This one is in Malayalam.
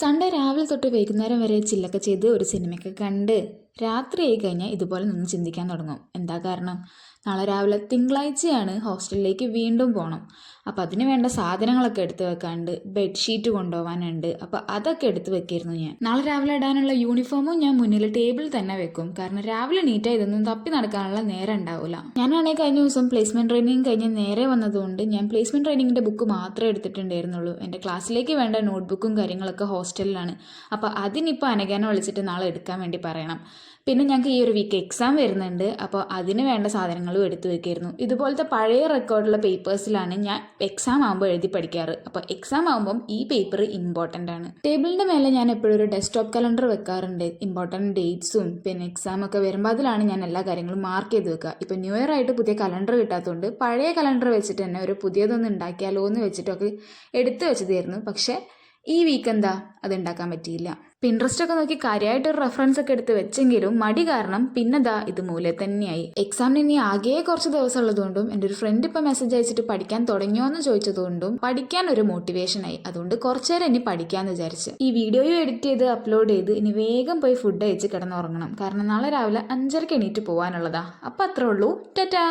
സൺഡേ രാവിലെ തൊട്ട് വൈകുന്നേരം വരെ ചില്ലൊക്കെ ചെയ്ത് ഒരു സിനിമയൊക്കെ കണ്ട് രാത്രിയായി കഴിഞ്ഞാൽ ഇതുപോലെ നിന്ന് ചിന്തിക്കാൻ തുടങ്ങും. എന്താ കാരണം? നാളെ രാവിലെ തിങ്കളാഴ്ചയാണ്, ഹോസ്റ്റലിലേക്ക് വീണ്ടും പോകണം. അപ്പോൾ അതിന് വേണ്ട സാധനങ്ങളൊക്കെ എടുത്ത് വെക്കാനുണ്ട്, ബെഡ്ഷീറ്റ് കൊണ്ടുപോകാനുണ്ട്. അപ്പോൾ അതൊക്കെ എടുത്ത് വെക്കായിരുന്നു ഞാൻ. നാളെ രാവിലെ ഇടാനുള്ള യൂണിഫോമും ഞാൻ മുന്നിൽ ടേബിളിൽ തന്നെ വെക്കും. കാരണം രാവിലെ നീറ്റായി ഇതൊന്നും തപ്പി നടക്കാനുള്ള നേരം ഉണ്ടാവില്ല. ഞാനാണെങ്കിൽ കഴിഞ്ഞ ദിവസം പ്ലേസ്മെൻറ്റ് ട്രെയിനിങ് കഴിഞ്ഞ് നേരെ വന്നതുകൊണ്ട് ഞാൻ പ്ലേസ്മെൻറ്റ് ട്രെയിനിങ്ങിൻ്റെ ബുക്ക് മാത്രമേ എടുത്തിട്ടുണ്ടായിരുന്നുള്ളൂ. എൻ്റെ ക്ലാസ്സിലേക്ക് വേണ്ട നോട്ട്ബുക്കും കാര്യങ്ങളൊക്കെ ഹോസ്റ്റലിലാണ്. അപ്പോൾ അതിനിപ്പോൾ അനഘാനെ വിളിച്ചിട്ട് നാളെ എടുക്കാൻ വേണ്ടി പറയണം. പിന്നെ ഞങ്ങൾക്ക് ഈ ഒരു വീക്ക് എക്സാം വരുന്നുണ്ട്. അപ്പോൾ അതിന് വേണ്ട സാധനങ്ങളും എടുത്തു വെക്കായിരുന്നു. ഇതുപോലത്തെ പഴയ റെക്കോർഡുള്ള പേപ്പേഴ്സിലാണ് ഞാൻ എക്സാം ആകുമ്പോൾ എഴുതി പഠിക്കാറ്. അപ്പോൾ എക്സാം ആകുമ്പം ഈ പേപ്പർ ഇമ്പോർട്ടൻ്റ് ആണ്. ടേബിളിൻ്റെ മേലെ ഞാൻ എപ്പോഴും ഒരു ഡെസ്ക്ടോപ്പ് കലണ്ടർ വെക്കാറുണ്ട്. ഇമ്പോർട്ടൻറ്റ് ഡേറ്റ്സും പിന്നെ എക്സാം ഒക്കെ വരുമ്പോൾ അതിലാണ് ഞാൻ എല്ലാ കാര്യങ്ങളും മാർക്ക് ചെയ്ത് വെക്കുക. ഇപ്പോൾ ന്യൂ ഇയർ ആയിട്ട് പുതിയ കലണ്ടർ കിട്ടാത്തതുകൊണ്ട് പഴയ കലണ്ടർ വെച്ചിട്ട് തന്നെ ഒരു പുതിയതൊന്നും ഉണ്ടാക്കിയാലോ എന്ന് വെച്ചിട്ടൊക്കെ എടുത്തു വെച്ചതായിരുന്നു. പക്ഷേ ഈ വീക്ക് എന്താ അത് ഉണ്ടാക്കാൻ പറ്റിയില്ല. പിൻട്രസ്റ്റ് ഒക്കെ നോക്കി കാര്യമായിട്ടൊരു റെഫറൻസ് ഒക്കെ എടുത്ത് വെച്ചെങ്കിലും മടി കാരണം പിന്നെതാ ഇത് മൂലെ തന്നെയായി. എക്സാമിന് ഇനി ആകെ കുറച്ച് ദിവസം ഉള്ളതുകൊണ്ടും എൻ്റെ ഒരു ഫ്രണ്ട് ഇപ്പം മെസ്സേജ് അയച്ചിട്ട് പഠിക്കാൻ തുടങ്ങിയോ എന്ന് ചോദിച്ചതുകൊണ്ടും പഠിക്കാൻ ഒരു മോട്ടിവേഷനായി. അതുകൊണ്ട് കുറച്ചു നേരം ഇനി പഠിക്കാമെന്ന് വിചാരിച്ച് ഈ വീഡിയോയും എഡിറ്റ് ചെയ്ത് അപ്ലോഡ് ചെയ്ത് ഇനി വേഗം പോയി ഫുഡ് കഴിച്ച് കിടന്നുറങ്ങണം. കാരണം നാളെ രാവിലെ 5:30 എണീറ്റ് പോകാനുള്ളതാ. അപ്പം അത്രേ ഉള്ളൂ. ടാറ്റാ.